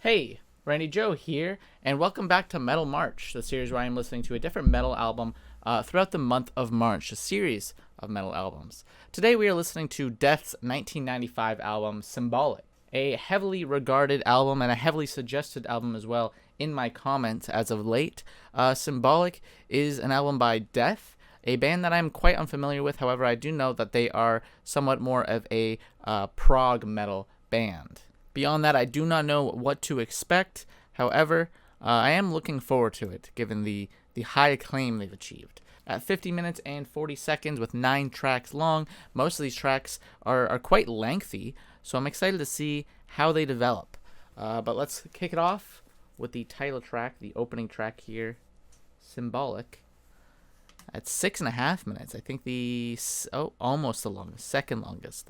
Hey, Randy Joe here, and welcome back to Metal March, the series where I am listening to a different metal album throughout the month of March, a series of metal albums. Today we are listening to Death's 1995 album, Symbolic, a heavily regarded album and a heavily suggested album as well in my comments as of late. Symbolic is an album by Death, a band that I'm quite unfamiliar with. However, I do know that they are somewhat more of a prog metal band. Beyond that, I do not know what to expect. However, I am looking forward to it, given the high acclaim they've achieved. At 50 minutes and 40 seconds with 9 tracks long, most of these tracks are quite lengthy, so I'm excited to see how they develop. But let's kick it off with the title track, the opening track here, Symbolic. At 6.5 minutes, I think almost the longest, second longest.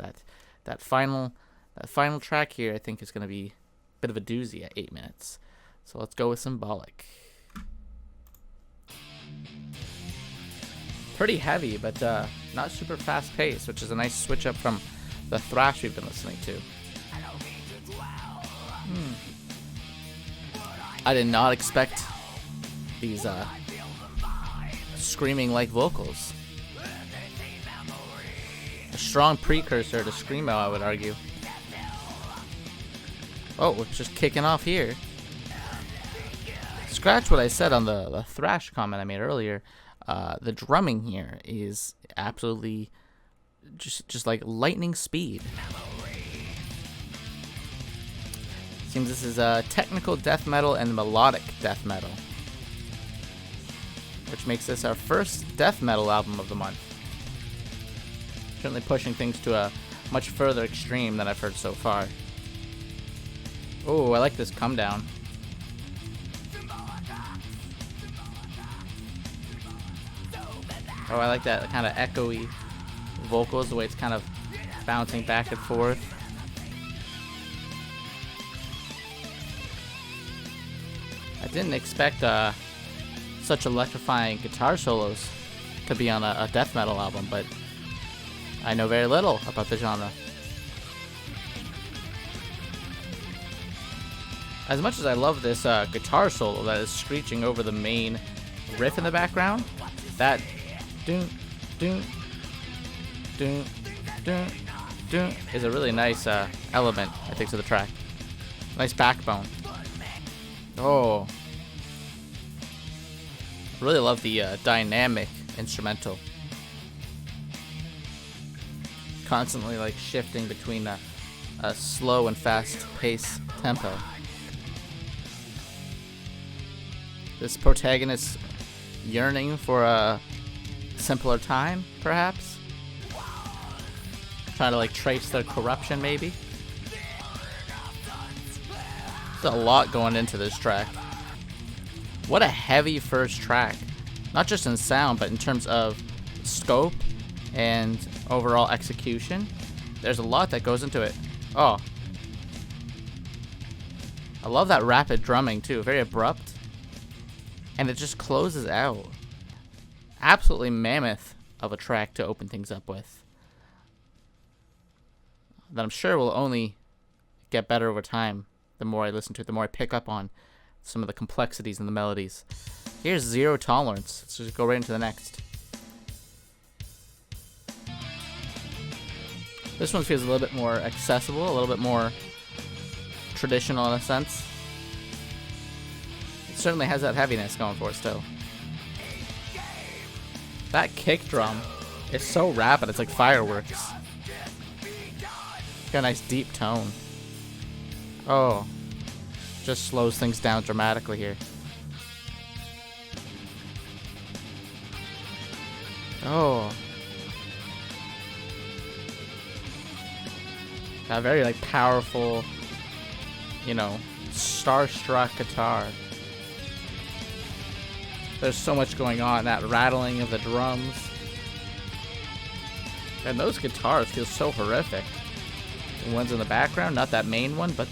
That final track here, I think, is going to be a bit of a doozy at 8 minutes. So let's go with Symbolic. Pretty heavy, but not super fast-paced, which is a nice switch up from the thrash we've been listening to. I did not expect these screaming-like vocals. A strong precursor to Screamo, I would argue. Oh, we're just kicking off here. Scratch what I said on the thrash comment I made earlier. The drumming here is absolutely just like lightning speed. Seems this is technical death metal and melodic death metal, which makes this our first death metal album of the month. Certainly pushing things to a much further extreme than I've heard so far. Oh, I like this come down. Oh, I like that kind of echoey vocals, the way it's kind of bouncing back and forth. I didn't expect such electrifying guitar solos to be on a death metal album, but I know very little about the genre. As much as I love this guitar solo that is screeching over the main riff in the background, that doon doon doon doon doon is a really nice element, I think, to the track. Nice backbone. Oh, really love the dynamic instrumental, constantly like shifting between a slow and fast pace tempo. This protagonist yearning for a simpler time, perhaps? Trying to like trace their corruption, maybe? There's a lot going into this track. What a heavy first track. Not just in sound, but in terms of scope and overall execution. There's a lot that goes into it. Oh. I love that rapid drumming too, very abrupt. And it just closes out. Absolutely mammoth of a track to open things up with. That I'm sure will only get better over time. The more I listen to it, the more I pick up on some of the complexities in the melodies. Here's Zero Tolerance. Let's just go right into the next. This one feels a little bit more accessible, a little bit more traditional in a sense. It certainly has that heaviness going for it still. That kick drum is so rapid, it's like fireworks. Got a nice deep tone. Oh, just slows things down dramatically here. Oh. That very like powerful, starstruck guitar. There's so much going on. That rattling of the drums. And those guitars feel so horrific. The ones in the background, not that main one, but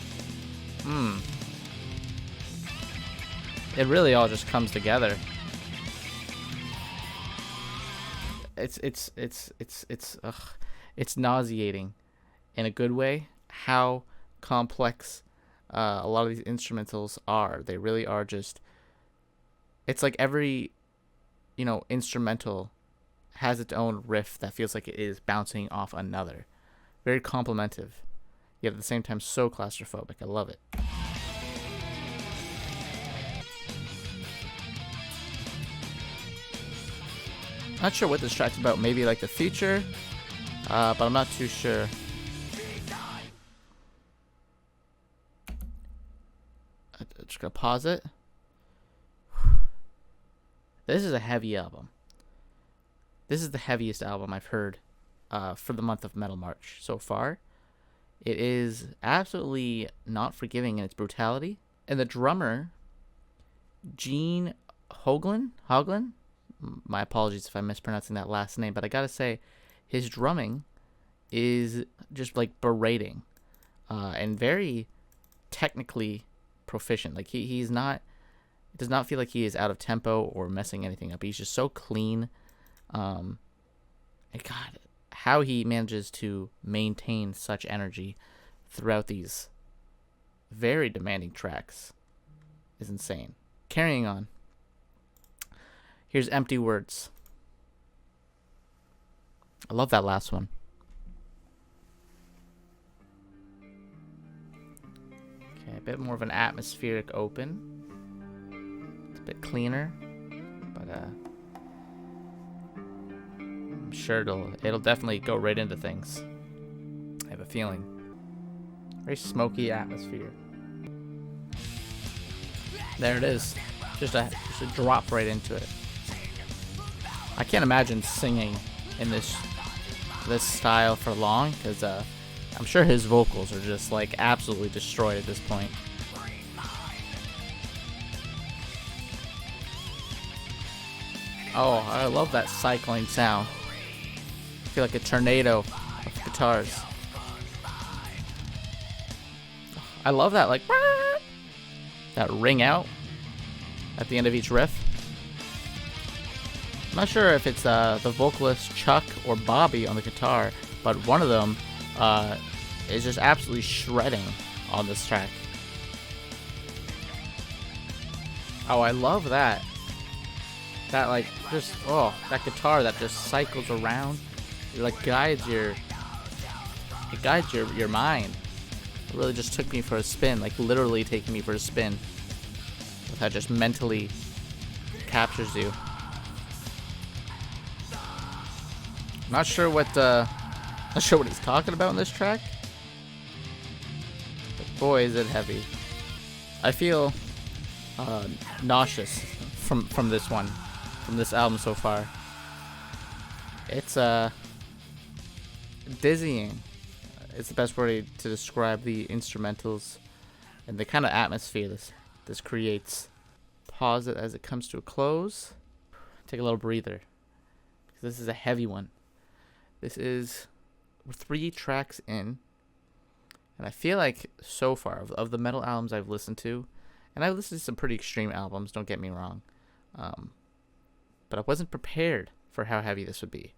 it really all just comes together. It's nauseating in a good way how complex a lot of these instrumentals are. They really are just, it's like every, instrumental has its own riff that feels like it is bouncing off another. Very complimentive, yet at the same time so claustrophobic. I love it. Not sure what this track's about. Maybe like the future, but I'm not too sure. I'm just gonna pause it. This is a heavy album. This is the heaviest album I've heard for the month of Metal March so far. It is absolutely not forgiving in its brutality. And the drummer, Gene Hoglan, my apologies if I'm mispronouncing that last name, but I gotta say, his drumming is just like berating and very technically proficient. Like he's not, it does not feel like he is out of tempo or messing anything up. He's just so clean. And God, how he manages to maintain such energy throughout these very demanding tracks is insane. Carrying on. Here's Empty Words. I love that last one. Okay, a bit more of an atmospheric open. It's a bit cleaner, but I'm sure it'll definitely go right into things. I have a feeling. Very smoky atmosphere. There it is. Just a drop right into it. I can't imagine singing in this style for long, because I'm sure his vocals are just like absolutely destroyed at this point. Oh, I love that cycling sound. I feel like a tornado of guitars. I love that, like, that ring out at the end of each riff. I'm not sure if it's the vocalist Chuck or Bobby on the guitar, but one of them is just absolutely shredding on this track. Oh, I love that. That like just that guitar that just cycles around. It like guides your mind. It really just took me for a spin, like literally taking me for a spin. With how it just mentally captures you. Not sure what he's talking about in this track. But boy, is it heavy. I feel nauseous from this one, from this album so far. It's dizzying. It's the best word to describe the instrumentals and the kind of atmosphere this creates. Pause it as it comes to a close. Take a little breather, because this is a heavy one. We're 3 tracks in, and I feel like so far of the metal albums I've listened to, and I've listened to some pretty extreme albums, don't get me wrong, but I wasn't prepared for how heavy this would be.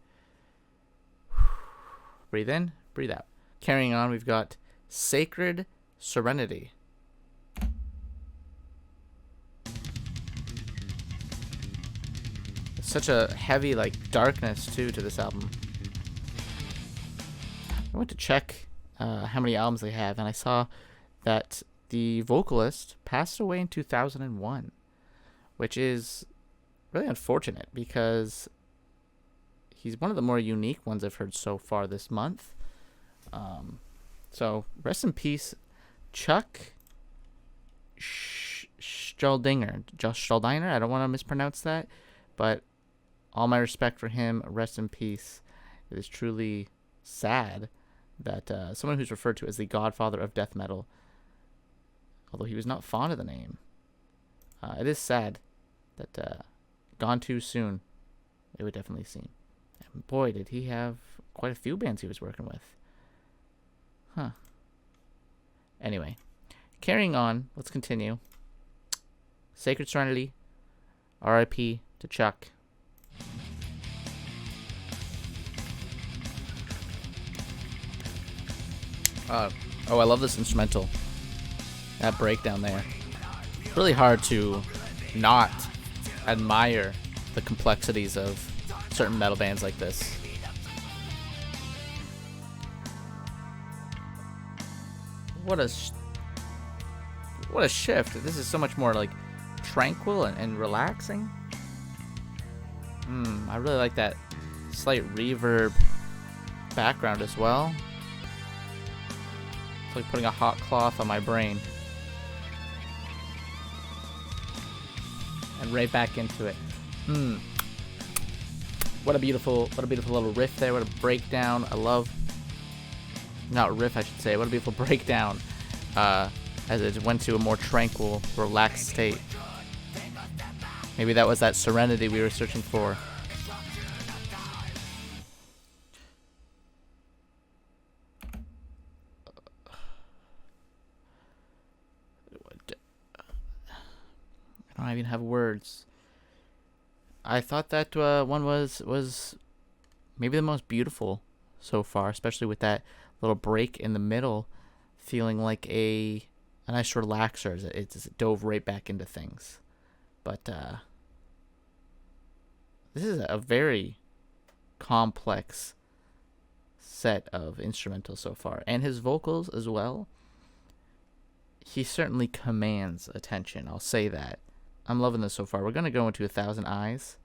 Breathe in, breathe out. Carrying on, we've got Sacred Serenity. Such a heavy like darkness too to this album. I went to check how many albums they have, and I saw that the vocalist passed away in 2001, which is really unfortunate because he's one of the more unique ones I've heard so far this month. So rest in peace, Chuck Staldinger. I don't want to mispronounce that, but all my respect for him. Rest in peace. It is truly sad that someone who's referred to as the godfather of death metal, although he was not fond of the name, it is sad that gone too soon, it would definitely seem. And boy, did he have quite a few bands he was working with. Huh. Anyway, carrying on, let's continue. Sacred Serenity, R.I.P. to Chuck. I love this instrumental. That breakdown there. It's really hard to not admire the complexities of certain metal bands like this. What a shift. This is so much more like tranquil and relaxing. I really like that slight reverb background as well. It's like putting a hot cloth on my brain. And right back into it. What a beautiful little riff there. What a breakdown. I love, not riff I should say, what a beautiful breakdown as it went to a more tranquil, relaxed state. Maybe that was that serenity we were searching for. I don't even have words. I thought that one was maybe the most beautiful so far, especially with that little break in the middle, feeling like a nice relaxer as it dove right back into things. But this is a very complex set of instrumentals so far, and his vocals as well. He certainly commands attention, I'll say that. I'm loving this so far. We're going to go into 1,000 Eyes.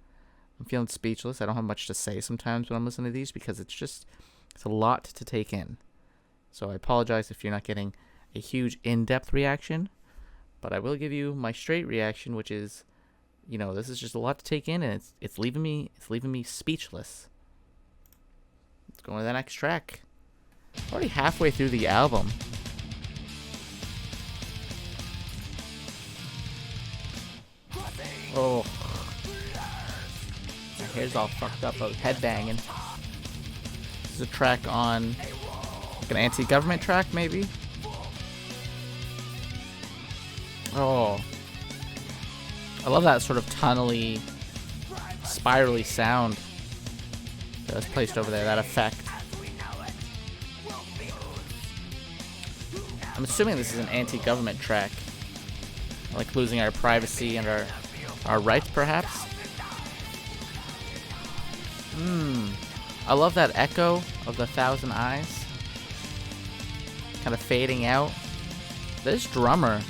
I'm feeling speechless. I don't have much to say sometimes when I'm listening to these because it's a lot to take in. So I apologize if you're not getting a huge in-depth reaction, but I will give you my straight reaction, which is, this is just a lot to take in, and it's leaving me speechless. Let's go on to the next track. Already halfway through the album. Oh, my hair's all fucked up. I was headbanging. This is a track on like an anti-government track, maybe. Oh, I love that sort of tunnely, spirally sound that was placed over there. That effect. I'm assuming this is an anti-government track, like losing our privacy and our rights, perhaps. I love that echo of the 1,000 Eyes kind of fading out. This drummer,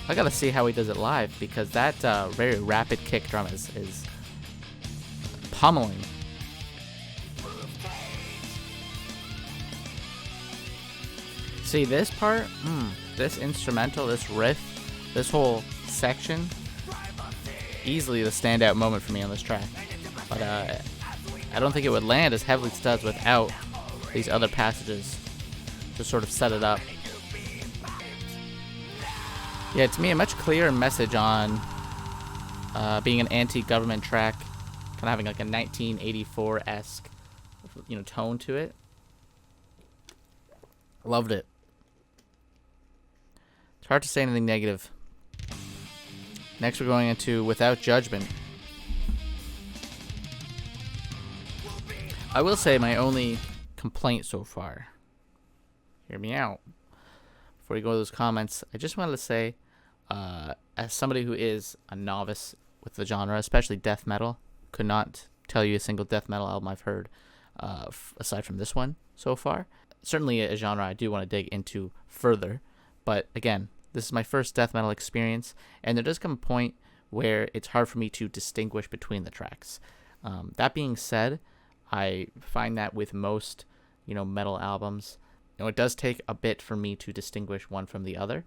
I gotta see how he does it live, because that very rapid kick drum is pummeling. See this part, this instrumental, this riff, this whole section, easily the standout moment for me on this track. But I don't think it would land as heavily as it does without these other passages to sort of set it up. Yeah, to me, a much clearer message on being an anti-government track, kind of having like a 1984-esque, tone to it. Loved it. It's hard to say anything negative. Next, we're going into Without Judgment. I will say my only complaint so far. Hear me out. Before we go to those comments, I just wanted to say, as somebody who is a novice with the genre, especially death metal, could not tell you a single death metal album I've heard aside from this one so far. Certainly a genre I do want to dig into further, but again, this is my first death metal experience, and there does come a point where it's hard for me to distinguish between the tracks. That being said, I find that with most, metal albums, it does take a bit for me to distinguish one from the other,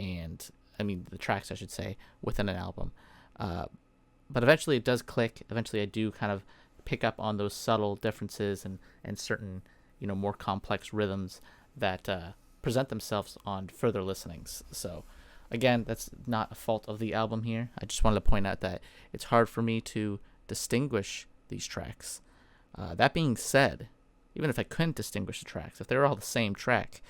and the tracks, I should say, within an album. But eventually it does click. Eventually I do kind of pick up on those subtle differences and certain, more complex rhythms that present themselves on further listenings. So again, that's not a fault of the album here. I just wanted to point out that it's hard for me to distinguish these tracks. That being said, even if I couldn't distinguish the tracks, if they were all the same track,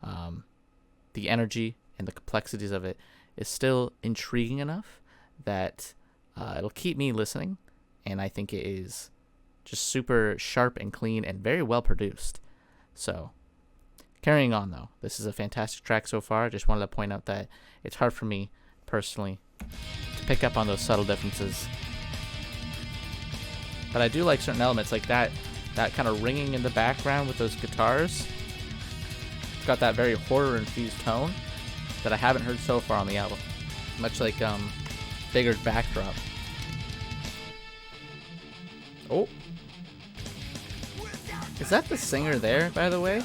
the energy and the complexities of it is still intriguing enough that it'll keep me listening, and I think it is just super sharp and clean and very well produced. So Carrying on, though. This is a fantastic track so far. I just wanted to point out that it's hard for me, personally, to pick up on those subtle differences. But I do like certain elements, like that kind of ringing in the background with those guitars. It's got that very horror-infused tone that I haven't heard so far on the album. Much like Bigger's Backdrop. Oh. Is that the singer there, by the way?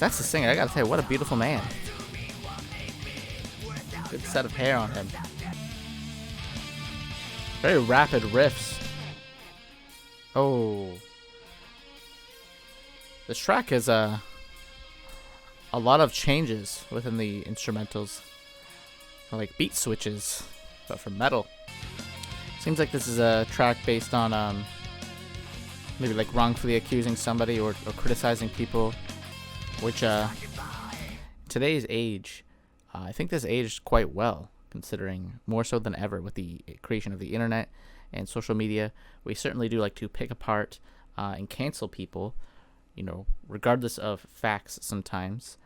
That's the singer. I gotta tell you, what a beautiful man. Good set of hair on him. Very rapid riffs. Oh. This track has a lot of changes within the instrumentals. Like beat switches, but for metal. Seems like this is a track based on maybe like wrongfully accusing somebody or criticizing people. Which, today's age, I think this aged quite well, considering more so than ever with the creation of the internet and social media. We certainly do like to pick apart and cancel people, you know, regardless of facts sometimes.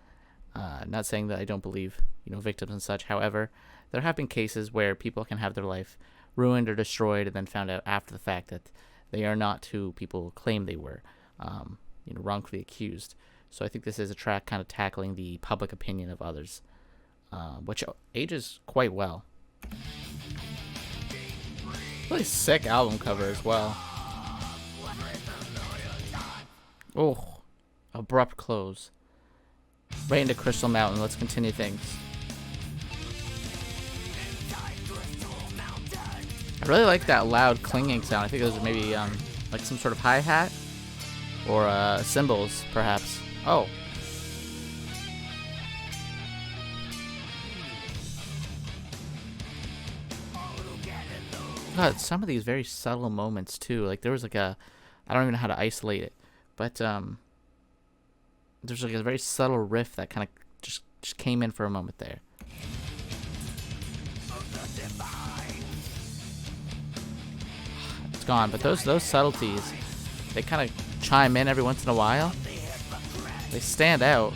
Not saying that I don't believe, you know, victims and such. However, there have been cases where people can have their life ruined or destroyed and then found out after the fact that they are not who people claim they were, you know, wrongfully accused. So I think this is a track kind of tackling the public opinion of others, which ages quite well. Really sick album cover as well. Oh, abrupt close. Right into Crystal Mountain. Let's continue things. I really like that loud clinging sound. I think those are maybe like some sort of hi-hat or cymbals, perhaps. Oh. God, some of these very subtle moments too. Like there was like I don't even know how to isolate it, but there's like a very subtle riff that kind of just came in for a moment there. It's gone, but those subtleties, they kind of chime in every once in a while. They stand out.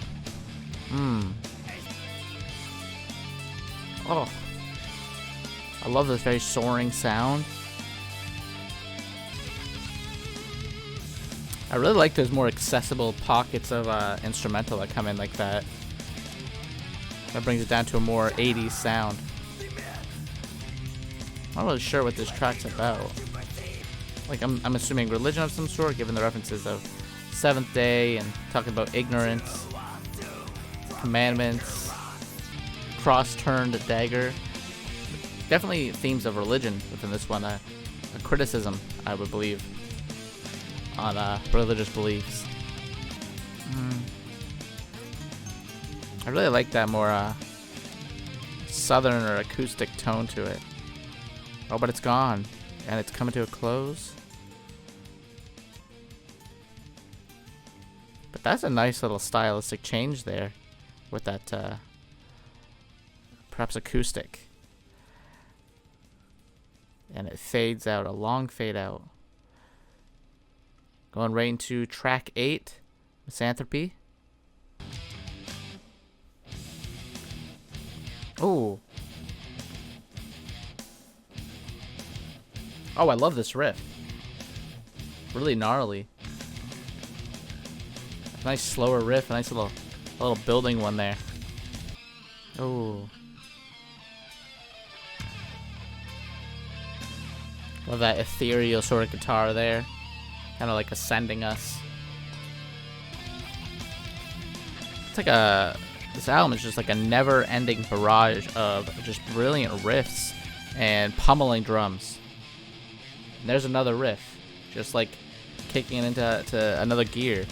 Oh. I love this very soaring sound. I really like those more accessible pockets of instrumental that come in like that. That brings it down to a more 80s sound. I'm not really sure what this track's about. Like, I'm assuming religion of some sort, given the references of Seventh Day and talking about ignorance, commandments, cross-turned dagger. Definitely themes of religion within this one. A criticism, I would believe, on religious beliefs. I really like that more southern or acoustic tone to it. Oh, but it's gone, and it's coming to a close. But that's a nice little stylistic change there with that perhaps acoustic. And it fades out, a long fade out. Going right into track 8, Misanthrope. Oh. Oh, I love this riff. Really gnarly. Nice slower riff, a nice little building one there. Oh. Love that ethereal sort of guitar there. Kind of like ascending us. It's like this album is just like a never-ending barrage of just brilliant riffs and pummeling drums. And there's another riff, just like kicking it into another gear.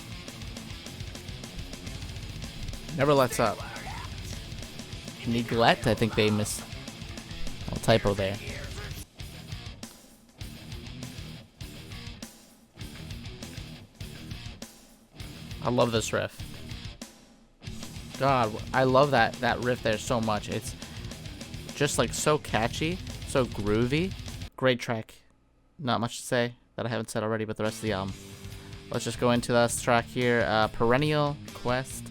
Never lets up. Neglect, I think they missed a typo there. I love this riff. God, I love that riff there so much. It's just like so catchy, so groovy. Great track. Not much to say that I haven't said already, but the rest of the album, let's just go into this track here. Perennial Quest,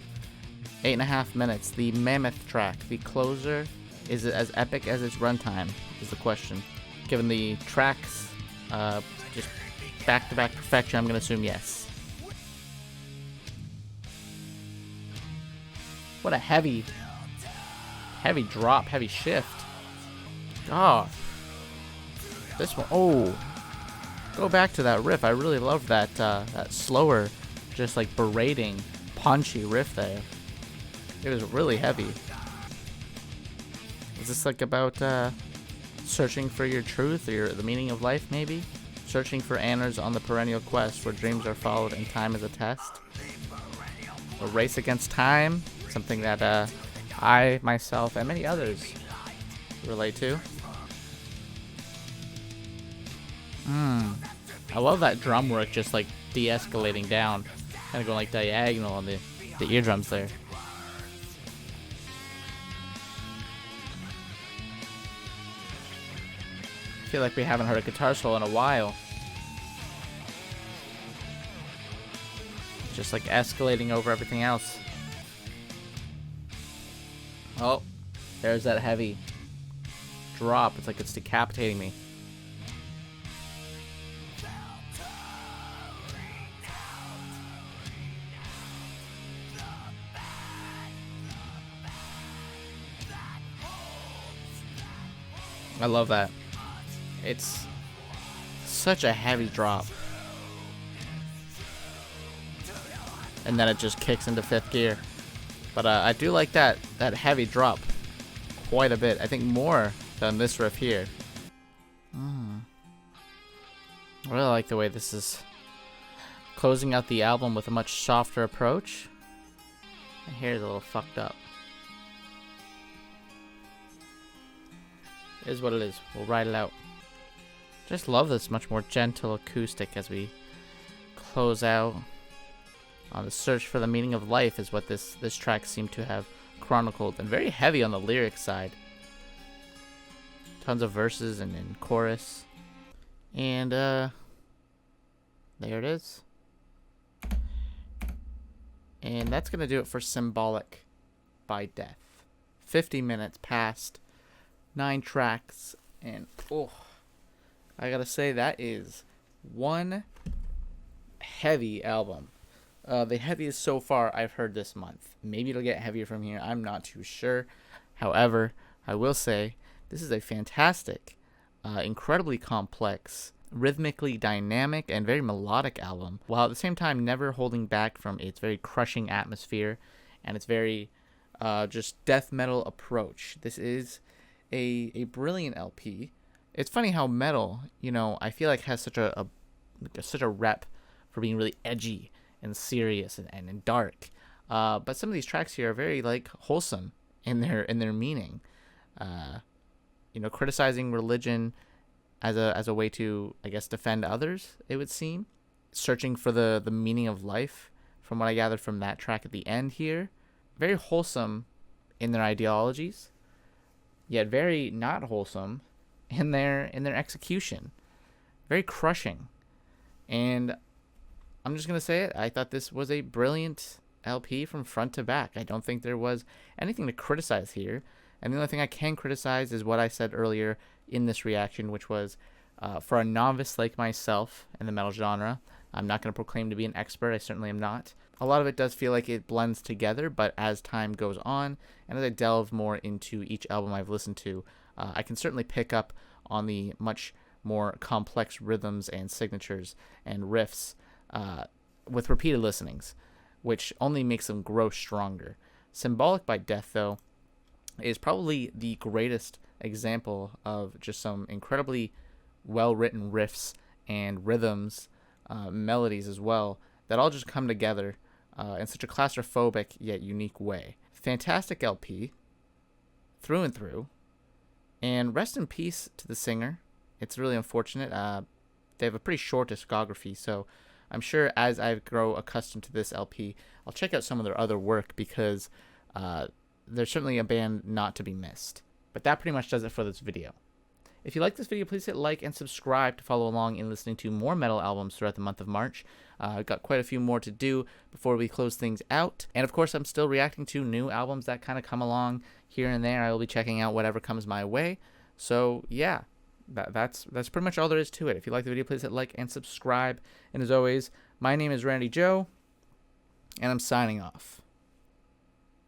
8.5 minutes. The mammoth track, the closer. Is it as epic as its runtime? Is the question. Given the tracks, just back-to-back perfection, I'm gonna assume yes. What a heavy drop, heavy shift. God. This one, oh. Go back to that riff. I really love that that slower, just like berating, punchy riff there. It was really heavy. Is this like about searching for your truth or the meaning of life, maybe? Searching for answers on the perennial quest where dreams are followed and time is a test. A race against time, something that I, myself, and many others relate to. I love that drum work, just like de-escalating down, kind of going like diagonal on the eardrums there. I feel like we haven't heard a guitar solo in a while. Just like escalating over everything else. Oh, there's that heavy drop. It's like it's decapitating me. I love that. It's such a heavy drop. And then it just kicks into 5th gear. But I do like that heavy drop quite a bit. I think more than this riff here. I really like the way this is closing out the album with a much softer approach. My hair is a little fucked up. It is what it is. We'll ride it out. Just love this much more gentle acoustic as we close out. On the search for the meaning of life is what this track seemed to have chronicled, and very heavy on the lyric side. Tons of verses and chorus. And there it is. And that's gonna do it for Symbolic by Death. 50 minutes past, 9 tracks, and oh, I gotta say that is one heavy album. The heaviest so far I've heard this month. Maybe it'll get heavier from here. I'm not too sure. However, I will say this is a fantastic, incredibly complex, rhythmically dynamic, and very melodic album, while at the same time never holding back from its very crushing atmosphere and its very just death metal approach. This is a brilliant LP. It's funny how metal, you know, I feel like has such a rep for being really edgy and serious and dark, but some of these tracks here are very like wholesome in their meaning. You know, criticizing religion as a way to, I guess, defend others. It would seem, searching for the meaning of life. From what I gathered from that track at the end here, very wholesome in their ideologies, yet very not wholesome in their execution. Very crushing, and I'm just going to say it. I thought this was a brilliant LP from front to back. I don't think there was anything to criticize here. And the only thing I can criticize is what I said earlier in this reaction, which was for a novice like myself in the metal genre, I'm not going to proclaim to be an expert. I certainly am not. A lot of it does feel like it blends together, but as time goes on and as I delve more into each album I've listened to, I can certainly pick up on the much more complex rhythms and signatures and riffs with repeated listenings, which only makes them grow stronger. Symbolic by Death, though, is probably the greatest example of just some incredibly well-written riffs and rhythms, melodies as well, that all just come together in such a claustrophobic yet unique way. Fantastic LP, through and through, and rest in peace to the singer. It's really unfortunate. They have a pretty short discography, so I'm sure as I grow accustomed to this LP, I'll check out some of their other work because they're certainly a band not to be missed. But that pretty much does it for this video. If you like this video, please hit like and subscribe to follow along in listening to more metal albums throughout the month of March. I've got quite a few more to do before we close things out. And of course, I'm still reacting to new albums that kind of come along here and there. I will be checking out whatever comes my way. So yeah, that's pretty much all there is to it. If you like the video, please hit like and subscribe. And as always, my name is Randy Joe, and I'm signing off.